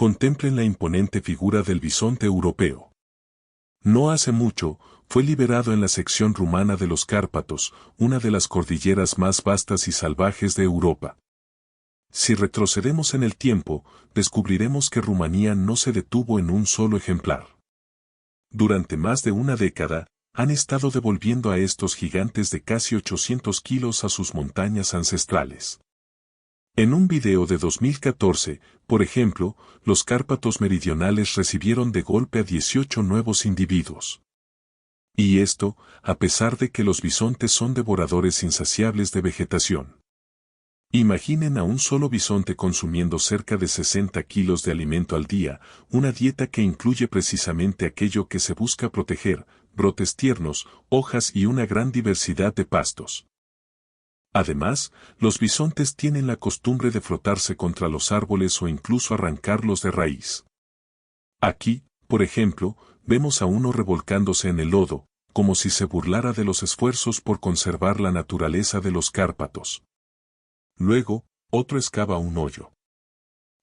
Contemplen la imponente figura del bisonte europeo. No hace mucho, fue liberado en la sección rumana de los Cárpatos, una de las cordilleras más vastas y salvajes de Europa. Si retrocedemos en el tiempo, descubriremos que Rumanía no se detuvo en un solo ejemplar. Durante más de una década, han estado devolviendo a estos gigantes de casi 800 kilos a sus montañas ancestrales. En un video de 2014, por ejemplo, los Cárpatos meridionales recibieron de golpe a 18 nuevos individuos. Y esto, a pesar de que los bisontes son devoradores insaciables de vegetación. Imaginen a un solo bisonte consumiendo cerca de 60 kilos de alimento al día, una dieta que incluye precisamente aquello que se busca proteger, brotes tiernos, hojas y una gran diversidad de pastos. Además, los bisontes tienen la costumbre de frotarse contra los árboles o incluso arrancarlos de raíz. Aquí, por ejemplo, vemos a uno revolcándose en el lodo, como si se burlara de los esfuerzos por conservar la naturaleza de los Cárpatos. Luego, otro excava un hoyo.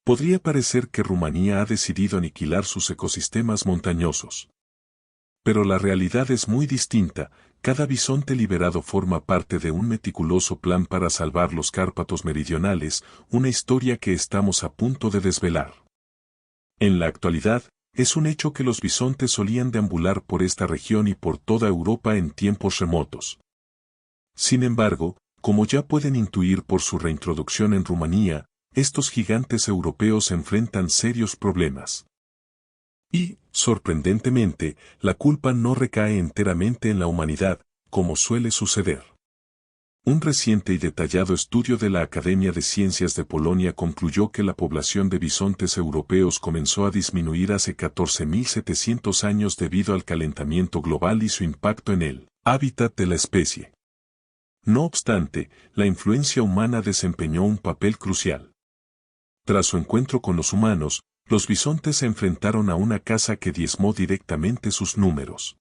Podría parecer que Rumanía ha decidido aniquilar sus ecosistemas montañosos. Pero la realidad es muy distinta. Cada bisonte liberado forma parte de un meticuloso plan para salvar los Cárpatos meridionales, una historia que estamos a punto de desvelar. En la actualidad, es un hecho que los bisontes solían deambular por esta región y por toda Europa en tiempos remotos. Sin embargo, como ya pueden intuir por su reintroducción en Rumanía, estos gigantes europeos enfrentan serios problemas. Y, sorprendentemente, la culpa no recae enteramente en la humanidad, como suele suceder. Un reciente y detallado estudio de la Academia de Ciencias de Polonia concluyó que la población de bisontes europeos comenzó a disminuir hace 14.700 años debido al calentamiento global y su impacto en el hábitat de la especie. No obstante, la influencia humana desempeñó un papel crucial. Tras su encuentro con los humanos, los bisontes se enfrentaron a una caza que diezmó directamente sus números.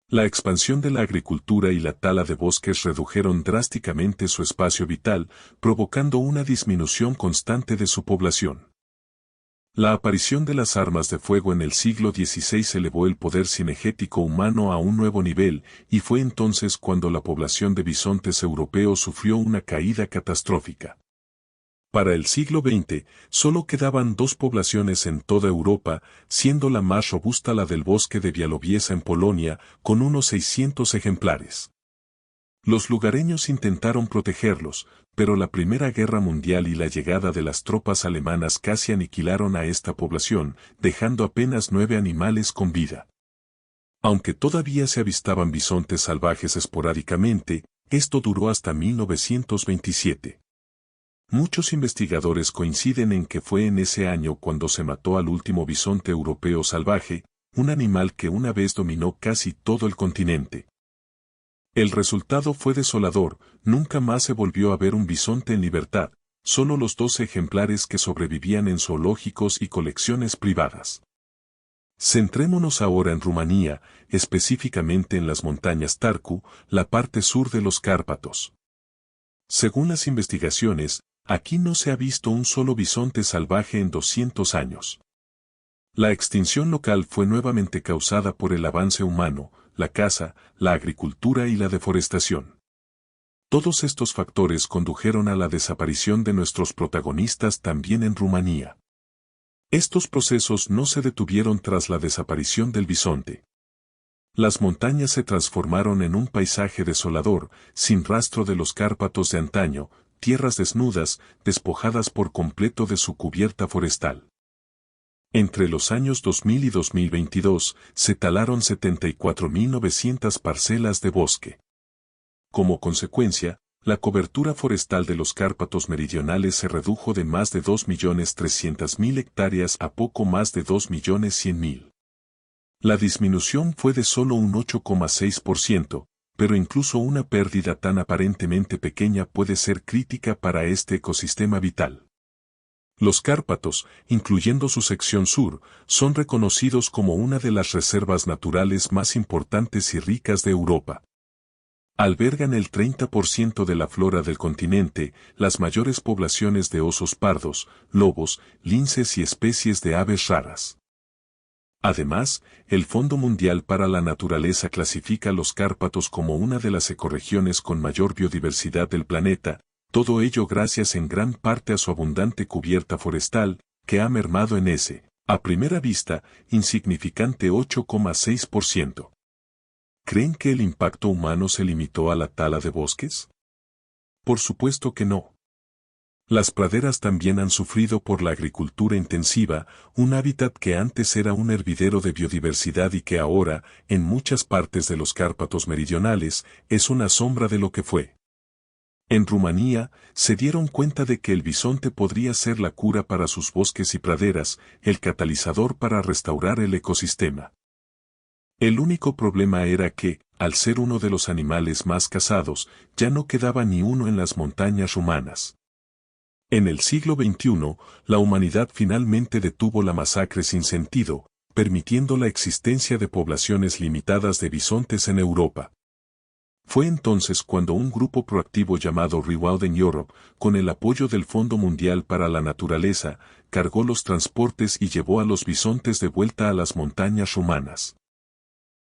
La expansión de la agricultura y la tala de bosques redujeron drásticamente su espacio vital, provocando una disminución constante de su población. La aparición de las armas de fuego en el siglo XVI elevó el poder cinegético humano a un nuevo nivel, y fue entonces cuando la población de bisontes europeos sufrió una caída catastrófica. Para el siglo XX, solo quedaban dos poblaciones en toda Europa, siendo la más robusta la del bosque de Białowieża en Polonia, con unos 600 ejemplares. Los lugareños intentaron protegerlos, pero la Primera Guerra Mundial y la llegada de las tropas alemanas casi aniquilaron a esta población, dejando apenas 9 animales con vida. Aunque todavía se avistaban bisontes salvajes esporádicamente, esto duró hasta 1927. Muchos investigadores coinciden en que fue en ese año cuando se mató al último bisonte europeo salvaje, un animal que una vez dominó casi todo el continente. El resultado fue desolador, nunca más se volvió a ver un bisonte en libertad, solo los 12 ejemplares que sobrevivían en zoológicos y colecciones privadas. Centrémonos ahora en Rumanía, específicamente en las montañas Tarcu, la parte sur de los Cárpatos. Según las investigaciones, aquí no se ha visto un solo bisonte salvaje en 200 años. La extinción local fue nuevamente causada por el avance humano, la caza, la agricultura y la deforestación. Todos estos factores condujeron a la desaparición de nuestros protagonistas también en Rumanía. Estos procesos no se detuvieron tras la desaparición del bisonte. Las montañas se transformaron en un paisaje desolador, sin rastro de los Cárpatos de antaño, tierras desnudas, despojadas por completo de su cubierta forestal. Entre los años 2000 y 2022, se talaron 74.900 parcelas de bosque. Como consecuencia, la cobertura forestal de los Cárpatos meridionales se redujo de más de 2.300.000 hectáreas a poco más de 2.100.000. La disminución fue de solo un 8,6%, pero incluso una pérdida tan aparentemente pequeña puede ser crítica para este ecosistema vital. Los Cárpatos, incluyendo su sección sur, son reconocidos como una de las reservas naturales más importantes y ricas de Europa. Albergan el 30% de la flora del continente, las mayores poblaciones de osos pardos, lobos, linces y especies de aves raras. Además, el Fondo Mundial para la Naturaleza clasifica los Cárpatos como una de las ecorregiones con mayor biodiversidad del planeta, todo ello gracias en gran parte a su abundante cubierta forestal, que ha mermado en ese, a primera vista, insignificante 8,6%. ¿Creen que el impacto humano se limitó a la tala de bosques? Por supuesto que no. Las praderas también han sufrido por la agricultura intensiva, un hábitat que antes era un hervidero de biodiversidad y que ahora, en muchas partes de los Cárpatos meridionales, es una sombra de lo que fue. En Rumanía, se dieron cuenta de que el bisonte podría ser la cura para sus bosques y praderas, el catalizador para restaurar el ecosistema. El único problema era que, al ser uno de los animales más cazados, ya no quedaba ni uno en las montañas rumanas. En el siglo XXI, la humanidad finalmente detuvo la masacre sin sentido, permitiendo la existencia de poblaciones limitadas de bisontes en Europa. Fue entonces cuando un grupo proactivo llamado Rewilding Europe, con el apoyo del Fondo Mundial para la Naturaleza, cargó los transportes y llevó a los bisontes de vuelta a las montañas rumanas.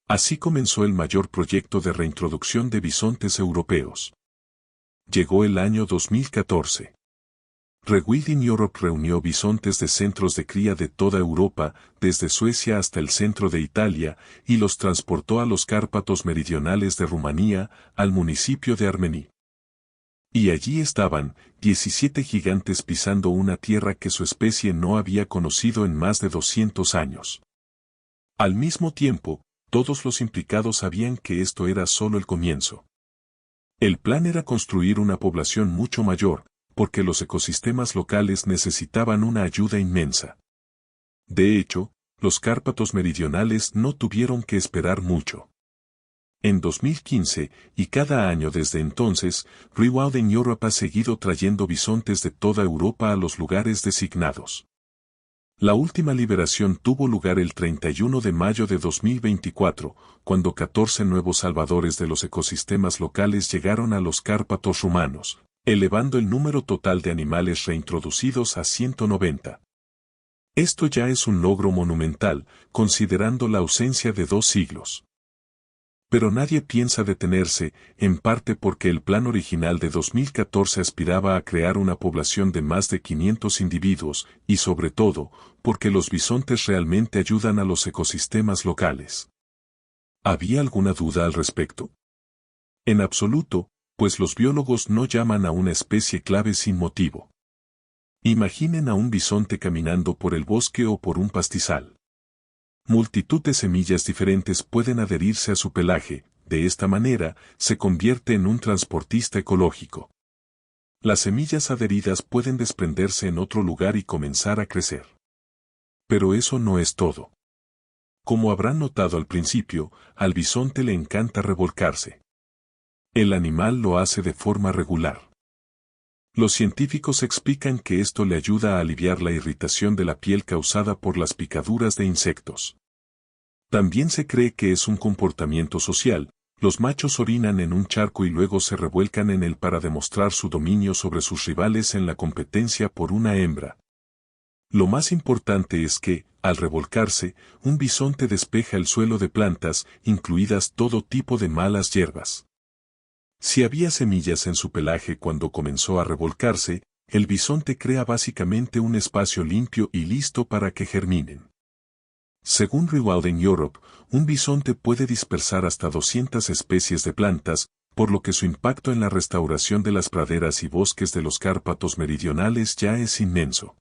Así comenzó el mayor proyecto de reintroducción de bisontes europeos. Llegó el año 2014. Rewilding Europe reunió bisontes de centros de cría de toda Europa, desde Suecia hasta el centro de Italia, y los transportó a los Cárpatos meridionales de Rumanía, al municipio de Armeni. Y allí estaban, 17 gigantes pisando una tierra que su especie no había conocido en más de 200 años. Al mismo tiempo, todos los implicados sabían que esto era solo el comienzo. El plan era construir una población mucho mayor, porque los ecosistemas locales necesitaban una ayuda inmensa. De hecho, los Cárpatos meridionales no tuvieron que esperar mucho. En 2015, y cada año desde entonces, Rewilding Europe ha seguido trayendo bisontes de toda Europa a los lugares designados. La última liberación tuvo lugar el 31 de mayo de 2024, cuando 14 nuevos salvadores de los ecosistemas locales llegaron a los Cárpatos rumanos, elevando el número total de animales reintroducidos a 190. Esto ya es un logro monumental, considerando la ausencia de 2 siglos. Pero nadie piensa detenerse, en parte porque el plan original de 2014 aspiraba a crear una población de más de 500 individuos, y sobre todo, porque los bisontes realmente ayudan a los ecosistemas locales. ¿Había alguna duda al respecto? En absoluto, pues los biólogos no llaman a una especie clave sin motivo. Imaginen a un bisonte caminando por el bosque o por un pastizal. Multitud de semillas diferentes pueden adherirse a su pelaje, de esta manera, se convierte en un transportista ecológico. Las semillas adheridas pueden desprenderse en otro lugar y comenzar a crecer. Pero eso no es todo. Como habrán notado al principio, al bisonte le encanta revolcarse. El animal lo hace de forma regular. Los científicos explican que esto le ayuda a aliviar la irritación de la piel causada por las picaduras de insectos. También se cree que es un comportamiento social, los machos orinan en un charco y luego se revuelcan en él para demostrar su dominio sobre sus rivales en la competencia por una hembra. Lo más importante es que, al revolcarse, un bisonte despeja el suelo de plantas, incluidas todo tipo de malas hierbas. Si había semillas en su pelaje cuando comenzó a revolcarse, el bisonte crea básicamente un espacio limpio y listo para que germinen. Según Rewilding Europe, un bisonte puede dispersar hasta 200 especies de plantas, por lo que su impacto en la restauración de las praderas y bosques de los Cárpatos meridionales ya es inmenso.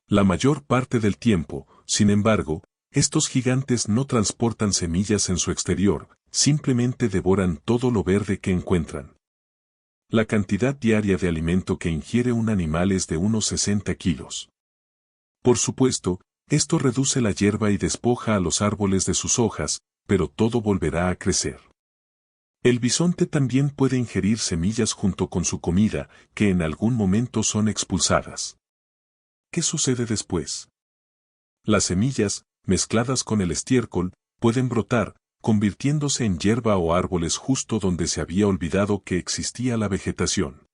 La mayor parte del tiempo, sin embargo, estos gigantes no transportan semillas en su exterior, simplemente devoran todo lo verde que encuentran. La cantidad diaria de alimento que ingiere un animal es de unos 60 kilos. Por supuesto, esto reduce la hierba y despoja a los árboles de sus hojas, pero todo volverá a crecer. El bisonte también puede ingerir semillas junto con su comida, que en algún momento son expulsadas. ¿Qué sucede después? Las semillas, mezcladas con el estiércol, pueden brotar, convirtiéndose en hierba o árboles justo donde se había olvidado que existía la vegetación.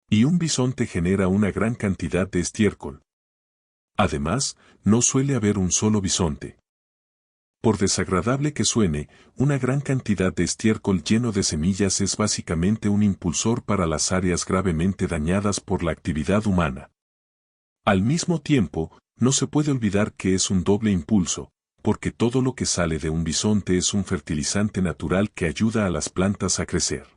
Y un bisonte genera una gran cantidad de estiércol. Además, no suele haber un solo bisonte. Por desagradable que suene, una gran cantidad de estiércol lleno de semillas es básicamente un impulsor para las áreas gravemente dañadas por la actividad humana. Al mismo tiempo, no se puede olvidar que es un doble impulso, porque todo lo que sale de un bisonte es un fertilizante natural que ayuda a las plantas a crecer.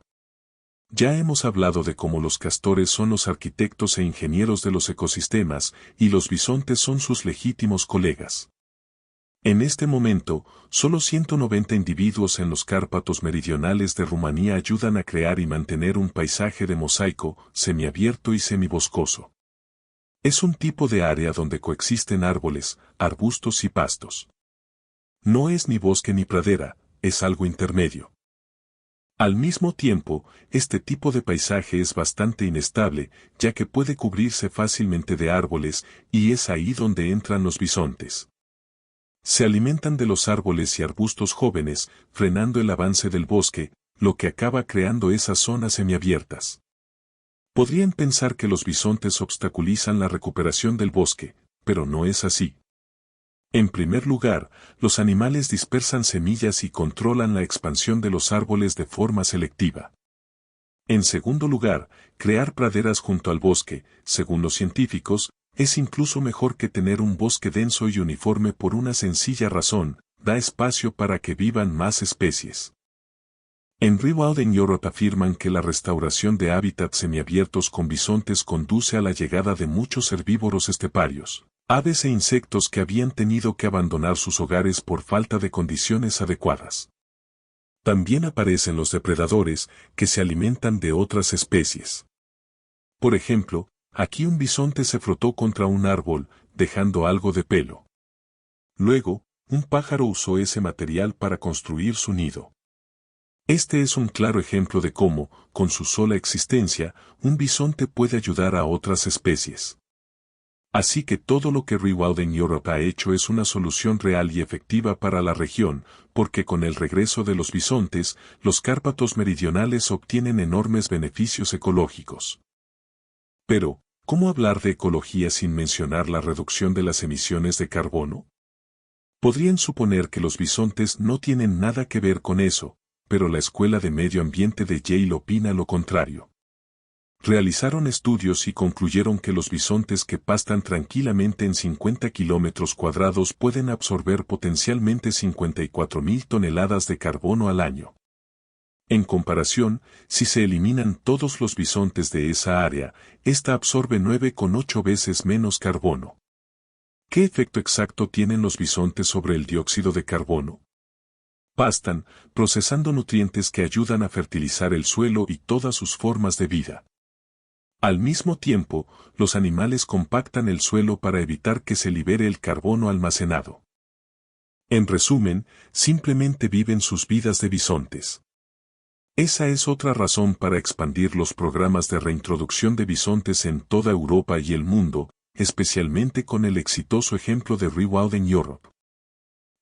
Ya hemos hablado de cómo los castores son los arquitectos e ingenieros de los ecosistemas, y los bisontes son sus legítimos colegas. En este momento, solo 190 individuos en los Cárpatos meridionales de Rumanía ayudan a crear y mantener un paisaje de mosaico, semiabierto y semiboscoso. Es un tipo de área donde coexisten árboles, arbustos y pastos. No es ni bosque ni pradera, es algo intermedio. Al mismo tiempo, este tipo de paisaje es bastante inestable, ya que puede cubrirse fácilmente de árboles, y es ahí donde entran los bisontes. Se alimentan de los árboles y arbustos jóvenes, frenando el avance del bosque, lo que acaba creando esas zonas semiabiertas. Podrían pensar que los bisontes obstaculizan la recuperación del bosque, pero no es así. En primer lugar, los animales dispersan semillas y controlan la expansión de los árboles de forma selectiva. En segundo lugar, crear praderas junto al bosque, según los científicos, es incluso mejor que tener un bosque denso y uniforme por una sencilla razón: da espacio para que vivan más especies. En Rewild in Europe afirman que la restauración de hábitats semiabiertos con bisontes conduce a la llegada de muchos herbívoros esteparios, aves e insectos que habían tenido que abandonar sus hogares por falta de condiciones adecuadas. También aparecen los depredadores, que se alimentan de otras especies. Por ejemplo, aquí un bisonte se frotó contra un árbol, dejando algo de pelo. Luego, un pájaro usó ese material para construir su nido. Este es un claro ejemplo de cómo, con su sola existencia, un bisonte puede ayudar a otras especies. Así que todo lo que Rewild in Europe ha hecho es una solución real y efectiva para la región, porque con el regreso de los bisontes, los Cárpatos meridionales obtienen enormes beneficios ecológicos. Pero, ¿cómo hablar de ecología sin mencionar la reducción de las emisiones de carbono? Podrían suponer que los bisontes no tienen nada que ver con eso, pero la Escuela de Medio Ambiente de Yale opina lo contrario. Realizaron estudios y concluyeron que los bisontes que pastan tranquilamente en 50 kilómetros cuadrados pueden absorber potencialmente 54.000 toneladas de carbono al año. En comparación, si se eliminan todos los bisontes de esa área, esta absorbe 9,8 veces menos carbono. ¿Qué efecto exacto tienen los bisontes sobre el dióxido de carbono? Pastan, procesando nutrientes que ayudan a fertilizar el suelo y todas sus formas de vida. Al mismo tiempo, los animales compactan el suelo para evitar que se libere el carbono almacenado. En resumen, simplemente viven sus vidas de bisontes. Esa es otra razón para expandir los programas de reintroducción de bisontes en toda Europa y el mundo, especialmente con el exitoso ejemplo de Rewild in Europe.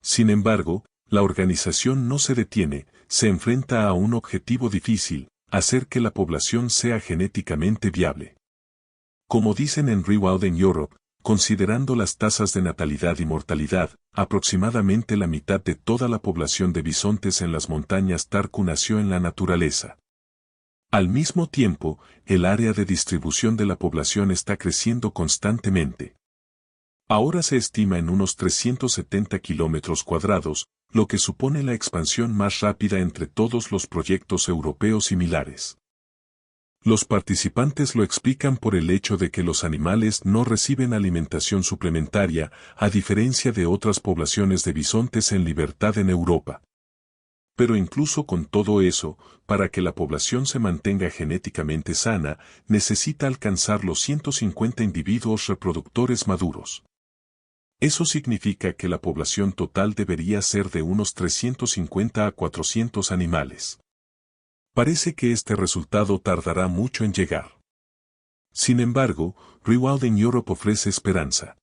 Sin embargo, la organización no se detiene, se enfrenta a un objetivo difícil: hacer que la población sea genéticamente viable. Como dicen en Rewild in Europe, considerando las tasas de natalidad y mortalidad, aproximadamente la mitad de toda la población de bisontes en las montañas Tarku nació en la naturaleza. Al mismo tiempo, el área de distribución de la población está creciendo constantemente. Ahora se estima en unos 370 kilómetros cuadrados, lo que supone la expansión más rápida entre todos los proyectos europeos similares. Los participantes lo explican por el hecho de que los animales no reciben alimentación suplementaria, a diferencia de otras poblaciones de bisontes en libertad en Europa. Pero incluso con todo eso, para que la población se mantenga genéticamente sana, necesita alcanzar los 150 individuos reproductores maduros. Eso significa que la población total debería ser de unos 350 a 400 animales. Parece que este resultado tardará mucho en llegar. Sin embargo, Rewild in Europe ofrece esperanza.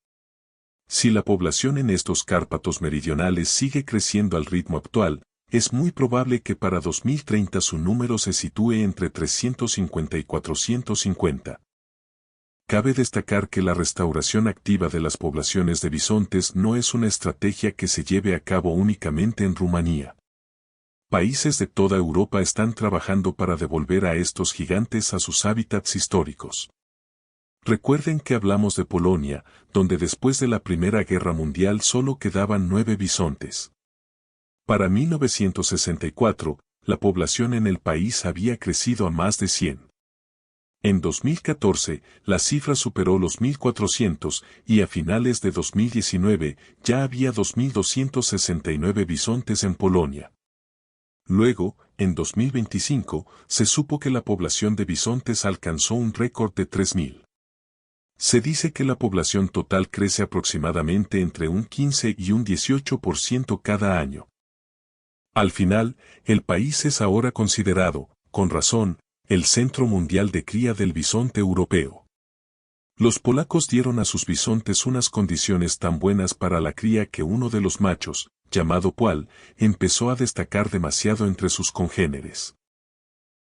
Si la población en estos Cárpatos meridionales sigue creciendo al ritmo actual, es muy probable que para 2030 su número se sitúe entre 350 y 450. Cabe destacar que la restauración activa de las poblaciones de bisontes no es una estrategia que se lleve a cabo únicamente en Rumanía. Países de toda Europa están trabajando para devolver a estos gigantes a sus hábitats históricos. Recuerden que hablamos de Polonia, donde después de la Primera Guerra Mundial solo quedaban 9 bisontes. Para 1964, la población en el país había crecido a más de 100. En 2014, la cifra superó los 1.400 y a finales de 2019 ya había 2.269 bisontes en Polonia. Luego, en 2025, se supo que la población de bisontes alcanzó un récord de 3.000. Se dice que la población total crece aproximadamente entre un 15 y un 18% cada año. Al final, el país es ahora considerado, con razón, el centro mundial de cría del bisonte europeo. Los polacos dieron a sus bisontes unas condiciones tan buenas para la cría que uno de los machos, llamado Pual, empezó a destacar demasiado entre sus congéneres.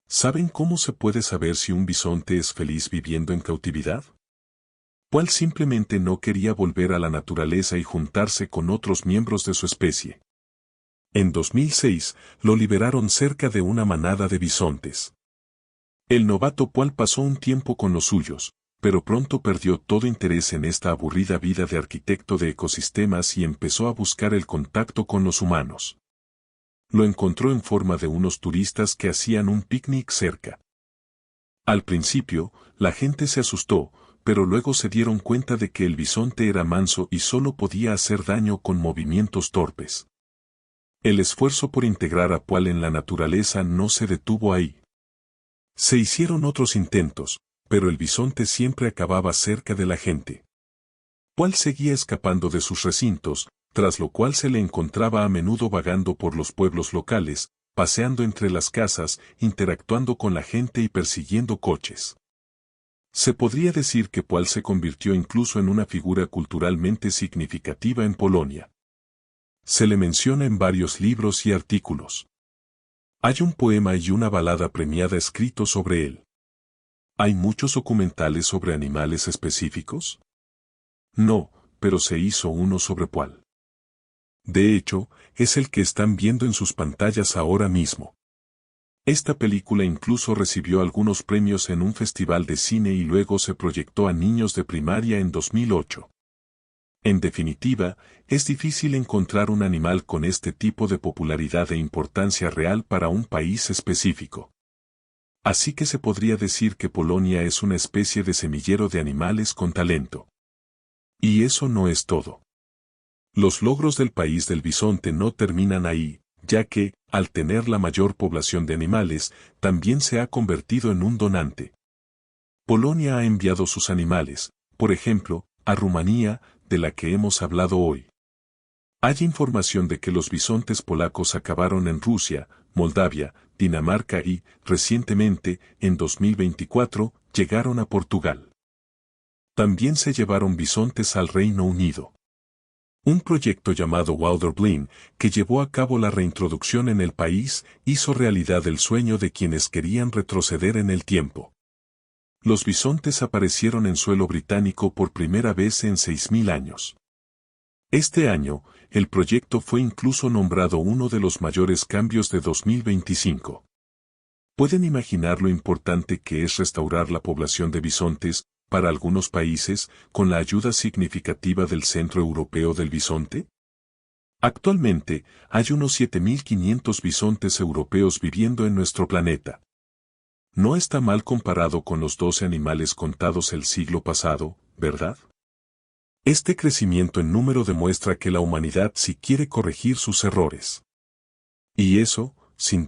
¿Saben cómo se puede saber si un bisonte es feliz viviendo en cautividad? Pual simplemente no quería volver a la naturaleza y juntarse con otros miembros de su especie. En 2006, lo liberaron cerca de una manada de bisontes. El novato Pual pasó un tiempo con los suyos, pero pronto perdió todo interés en esta aburrida vida de arquitecto de ecosistemas y empezó a buscar el contacto con los humanos. Lo encontró en forma de unos turistas que hacían un picnic cerca. Al principio, la gente se asustó, pero luego se dieron cuenta de que el bisonte era manso y solo podía hacer daño con movimientos torpes. El esfuerzo por integrar a Pual en la naturaleza no se detuvo ahí. Se hicieron otros intentos, pero el bisonte siempre acababa cerca de la gente. Pual seguía escapando de sus recintos, tras lo cual se le encontraba a menudo vagando por los pueblos locales, paseando entre las casas, interactuando con la gente y persiguiendo coches. Se podría decir que Pual se convirtió incluso en una figura culturalmente significativa en Polonia. Se le menciona en varios libros y artículos. Hay un poema y una balada premiada escritos sobre él. ¿Hay muchos documentales sobre animales específicos? No, pero se hizo uno sobre Pual. De hecho, es el que están viendo en sus pantallas ahora mismo. Esta película incluso recibió algunos premios en un festival de cine y luego se proyectó a niños de primaria en 2008. En definitiva, es difícil encontrar un animal con este tipo de popularidad e importancia real para un país específico. Así que se podría decir que Polonia es una especie de semillero de animales con talento. Y eso no es todo. Los logros del país del bisonte no terminan ahí, ya que, al tener la mayor población de animales, también se ha convertido en un donante. Polonia ha enviado sus animales, por ejemplo, a Rumanía, de la que hemos hablado hoy. Hay información de que los bisontes polacos acabaron en Rusia, Moldavia, Dinamarca y, recientemente, en 2024, llegaron a Portugal. También se llevaron bisontes al Reino Unido. Un proyecto llamado Wilderblin, que llevó a cabo la reintroducción en el país, hizo realidad el sueño de quienes querían retroceder en el tiempo. Los bisontes aparecieron en suelo británico por primera vez en 6.000 años. Este año, el proyecto fue incluso nombrado uno de los mayores cambios de 2025. ¿Pueden imaginar lo importante que es restaurar la población de bisontes, para algunos países, con la ayuda significativa del Centro Europeo del Bisonte? Actualmente, hay unos 7.500 bisontes europeos viviendo en nuestro planeta. No está mal comparado con los 12 animales contados el siglo pasado, ¿verdad? Este crecimiento en número demuestra que la humanidad sí quiere corregir sus errores. Y eso, sin